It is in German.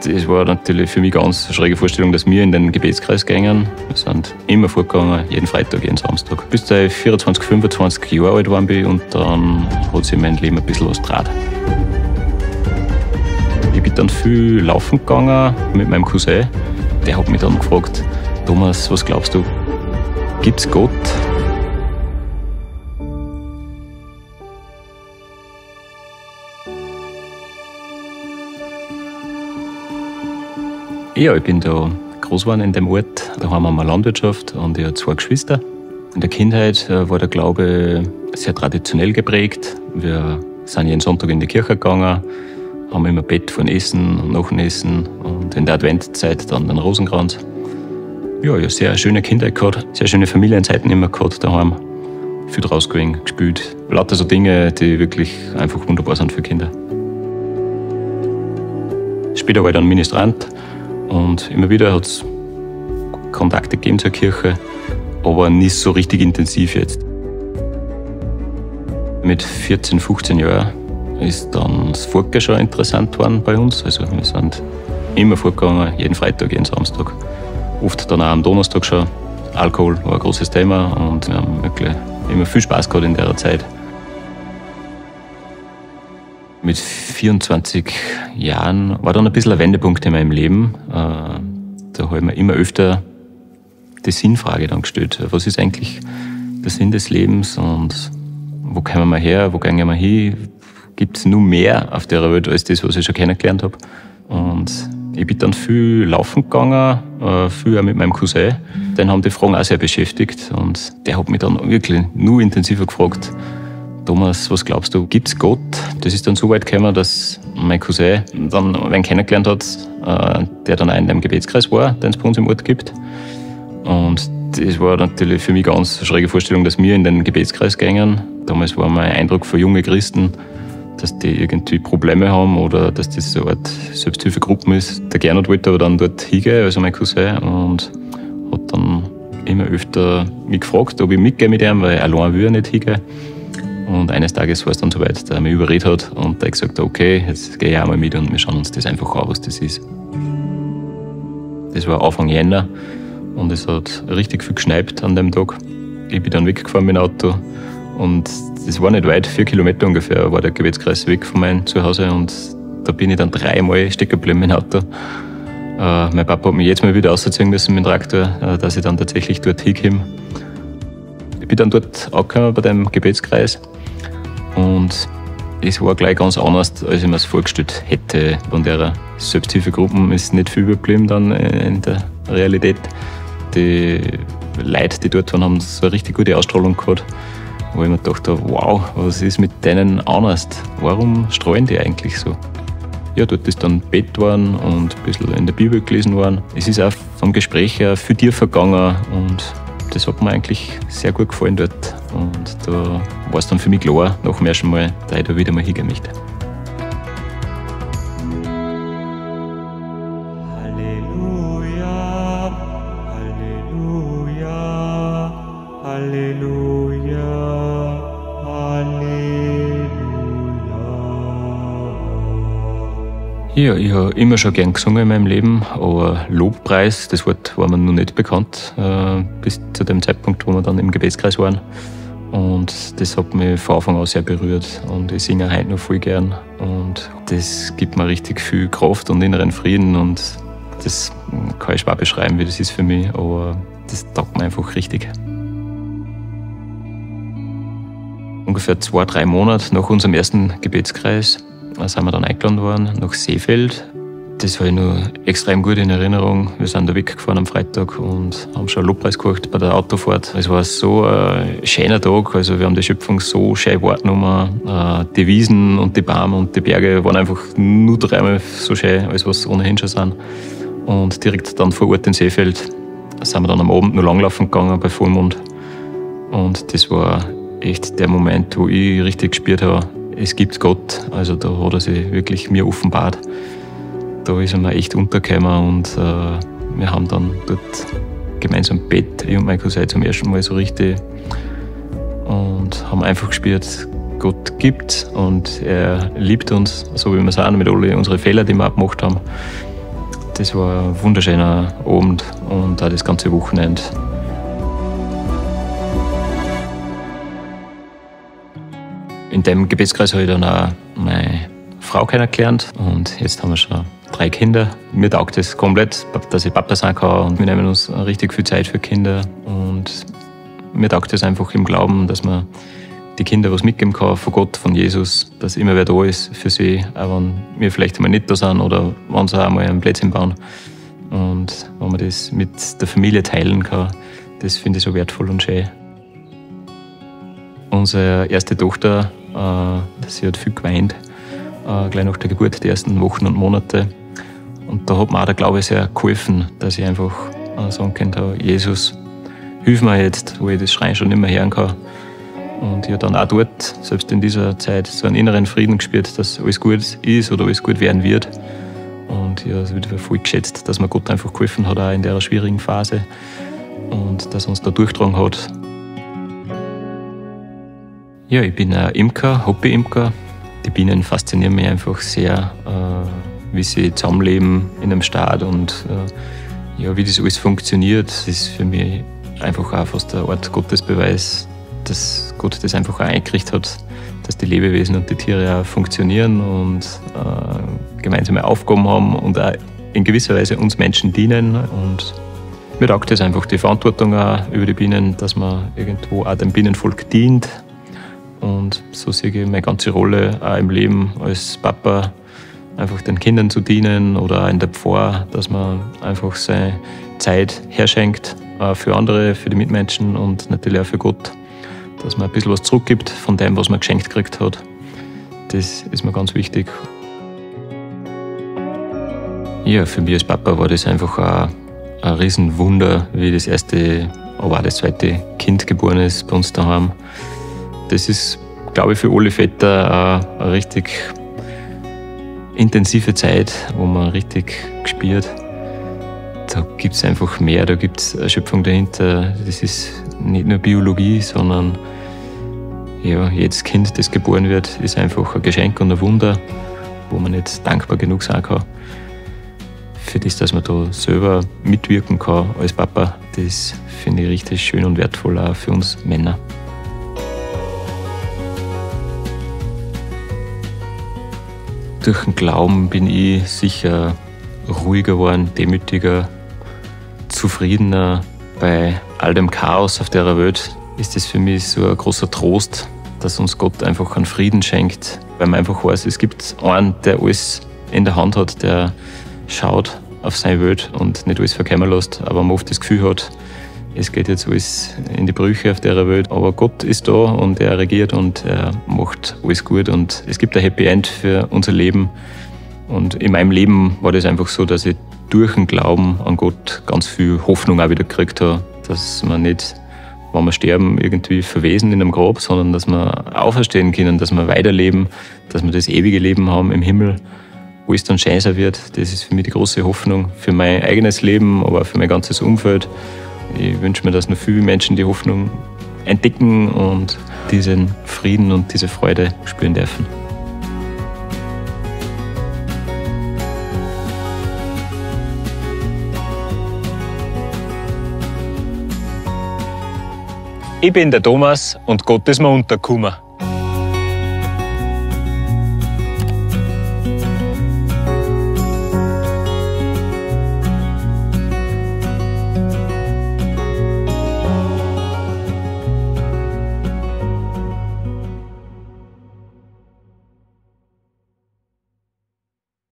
das war natürlich für mich ganz eine schräge Vorstellung, dass wir in den Gebetskreis gingen. Wir sind immer vorgegangen, jeden Freitag, jeden Samstag. Bis ich 24, 25 Jahre alt war bin und dann hat sich mein Leben ein bisschen was gedreht. Ich bin dann viel laufen gegangen mit meinem Cousin. Der hat mich dann gefragt: Thomas, was glaubst du, gibt's Gott? Ja, ich bin da groß geworden in dem Ort. Da haben wir eine Landwirtschaft und ich habe 2 Geschwister. In der Kindheit war der Glaube sehr traditionell geprägt. Wir sind jeden Sonntag in die Kirche gegangen, haben immer Bett vor dem Essen und nach dem Essen und in der Adventzeit dann den Rosenkranz. Ja, ich habe sehr schöne Kindheit gehabt, sehr schöne Familienzeiten immer gehabt daheim. Viel draus gewesen, gespielt. Lauter so Dinge, die wirklich einfach wunderbar sind für Kinder. Später war ich dann Ministrant. Und immer wieder hat es Kontakte gegeben zur Kirche, aber nicht so richtig intensiv jetzt. Mit 14, 15 Jahren ist dann das Fortgehen schon interessant geworden bei uns. Also wir sind immer fortgegangen, jeden Freitag, jeden Samstag. Oft dann auch am Donnerstag schon. Alkohol war ein großes Thema und wir haben wirklich immer viel Spaß gehabt in der Zeit. Mit 24 Jahren war dann ein bisschen ein Wendepunkt in meinem Leben. Da habe ich mir immer öfter die Sinnfrage dann gestellt. Was ist eigentlich der Sinn des Lebens und wo kommen wir her, wo gehen wir hin? Gibt es nur mehr auf der Welt als das, was ich schon kennengelernt habe? Und ich bin dann viel laufen gegangen, viel auch mit meinem Cousin. Den haben die Fragen auch sehr beschäftigt und der hat mich dann wirklich nur intensiver gefragt: Thomas, was glaubst du, gibt's Gott? Das ist dann so weit gekommen, dass mein Cousin dann einen kennengelernt hat, der dann auch in dem Gebetskreis war, den es bei uns im Ort gibt. Und das war natürlich für mich ganz eine schräge Vorstellung, dass wir in den Gebetskreis gingen. Damals war mein Eindruck für junge Christen, dass die irgendwie Probleme haben oder dass das so eine Art Selbsthilfegruppe ist. Der Gernot wollte aber dann dort hingehen, also mein Cousin, und hat dann immer öfter mich gefragt, ob ich mitgehe mit ihm, weil allein will er nicht hingehen. Und eines Tages war es dann soweit, dass er mich überredet hat und er gesagt hat: Okay, jetzt gehe ich auch mal mit und wir schauen uns das einfach an, was das ist. Das war Anfang Jänner und es hat richtig viel geschneit an dem Tag. Ich bin dann weggefahren mit dem Auto und das war nicht weit, 4 Kilometer ungefähr war der Gebetskreis weg von meinem Zuhause und da bin ich dann 3-mal stecken geblieben mit dem Auto. Mein Papa hat mich jetzt mal wieder rausziehen müssen mit dem Traktor, dass ich dann tatsächlich dort hinkomme. Ich bin dann dort angekommen bei dem Gebetskreis und es war gleich ganz anders, als ich mir es vorgestellt hätte. Von der Selbsthilfegruppe ist nicht viel überblieben dann in der Realität. Die Leute, die dort waren, haben so eine richtig gute Ausstrahlung gehabt, wo ich mir gedacht habe: Wow, was ist mit denen anders? Warum strahlen die eigentlich so? Ja, dort ist dann Bett geworden und ein bisschen in der Bibel gelesen worden. Es ist auch vom Gespräch her viel tiefer gegangen und das hat mir eigentlich sehr gut gefallen dort. Und da war es dann für mich klar, nach dem ersten Mal, dass ich da wieder mal hingehen möchte. Halleluja, Halleluja, Halleluja, Halleluja. Ja, ich habe immer schon gern gesungen in meinem Leben, aber Lobpreis, das Wort war mir noch nicht bekannt, bis zu dem Zeitpunkt, wo wir dann im Gebetskreis waren. Und das hat mich von Anfang an sehr berührt und ich singe heute noch voll gern. Und das gibt mir richtig viel Kraft und inneren Frieden und das kann ich schwer beschreiben, wie das ist für mich, aber das taugt mir einfach richtig. Ungefähr 2-3 Monate nach unserem ersten Gebetskreis sind wir dann eingeladen worden nach Seefeld. Das habe ich noch extrem gut in Erinnerung. Wir sind da weggefahren am Freitag und haben schon Lobpreis gehört bei der Autofahrt. Es war so ein schöner Tag. Also wir haben die Schöpfung so schön wahrgenommen. Die Wiesen und die Bäume und die Berge waren einfach nur 3-mal so schön, als was ohnehin schon sind. Und direkt dann vor Ort in Seefeld sind wir dann am Abend noch langlaufen gegangen bei Vollmond. Und das war echt der Moment, wo ich richtig gespürt habe, es gibt Gott. Also da hat er sich wirklich mir offenbart. Da ist er mir echt untergekommen und wir haben dann dort gemeinsam im Bett, ich und mein Cousin, zum ersten Mal so richtig, und haben einfach gespürt, Gott gibt und er liebt uns, so wie wir sind, mit all unseren Fehlern, die wir auch gemacht haben. Das war ein wunderschöner Abend und auch das ganze Wochenende. In dem Gebetskreis habe ich dann auch meine Frau kennengelernt und jetzt haben wir schon 3 Kinder. Mir taugt es komplett, dass ich Papa sein kann und wir nehmen uns richtig viel Zeit für Kinder. Und mir taugt es einfach im Glauben, dass man die Kinder was mitgeben kann von Gott, von Jesus, dass immer wer da ist für sie, auch wenn wir vielleicht einmal nicht da sind oder wenn sie auch einmal einen Plätzchen bauen. Und wenn man das mit der Familie teilen kann, das finde ich so wertvoll und schön. Unsere erste Tochter, sie hat viel geweint, gleich nach der Geburt, die ersten Wochen und Monate. Und da hat mir auch der Glaube sehr geholfen, dass ich einfach sagen konnte, Jesus, hilf mir jetzt, wo ich das Schreien schon nicht mehr hören kann. Und ich habe dann auch dort, selbst in dieser Zeit, so einen inneren Frieden gespürt, dass alles gut ist oder alles gut werden wird. Und ich habe es wieder voll geschätzt, dass mir Gott einfach geholfen hat, auch in dieser schwierigen Phase. Und dass er uns da durchgetragen hat. Ja, ich bin ein Imker, Hobby-Imker. Die Bienen faszinieren mich einfach sehr, wie sie zusammenleben in einem Staat und ja, wie das alles funktioniert. Das ist für mich einfach auch fast eine Art Gottesbeweis, dass Gott das einfach auch eingerichtet hat, dass die Lebewesen und die Tiere auch funktionieren und gemeinsame Aufgaben haben und auch in gewisser Weise uns Menschen dienen. Und mir taugt es einfach, die Verantwortung auch über die Bienen, dass man irgendwo auch dem Bienenvolk dient. Und so sehe ich meine ganze Rolle auch im Leben als Papa, einfach den Kindern zu dienen oder auch in der Pfarre, dass man einfach seine Zeit herschenkt für andere, für die Mitmenschen und natürlich auch für Gott. Dass man ein bisschen was zurückgibt von dem, was man geschenkt gekriegt hat. Das ist mir ganz wichtig. Ja, für mich als Papa war das einfach ein Riesenwunder, wie das erste, aber auch das zweite Kind geboren ist bei uns daheim. Das ist, glaube ich, für alle Väter eine richtig intensive Zeit, wo man richtig spürt, da gibt es einfach mehr, da gibt es eine Schöpfung dahinter. Das ist nicht nur Biologie, sondern ja, jedes Kind, das geboren wird, ist einfach ein Geschenk und ein Wunder, wo man nicht dankbar genug sein kann. Für das, dass man da selber mitwirken kann als Papa, das finde ich richtig schön und wertvoll auch für uns Männer. Durch den Glauben bin ich sicher ruhiger geworden, demütiger, zufriedener. Bei all dem Chaos auf der Welt ist es für mich so ein großer Trost, dass uns Gott einfach einen Frieden schenkt, weil man einfach weiß, es gibt einen, der alles in der Hand hat, der schaut auf seine Welt und nicht alles verkommen lässt, aber man oft das Gefühl hat, es geht jetzt alles in die Brüche auf der Welt, aber Gott ist da und er regiert und er macht alles gut und es gibt ein Happy End für unser Leben. Und in meinem Leben war das einfach so, dass ich durch den Glauben an Gott ganz viel Hoffnung auch wieder gekriegt habe, dass man nicht, wenn wir sterben, irgendwie verwesen in einem Grab, sondern dass wir auferstehen können, dass wir weiterleben, dass wir das ewige Leben haben im Himmel, wo es dann schön sein wird. Das ist für mich die große Hoffnung für mein eigenes Leben, aber auch für mein ganzes Umfeld. Ich wünsche mir, dass noch viele Menschen die Hoffnung entdecken und diesen Frieden und diese Freude spüren dürfen. Ich bin der Thomas und Gott ist mir untergekommen.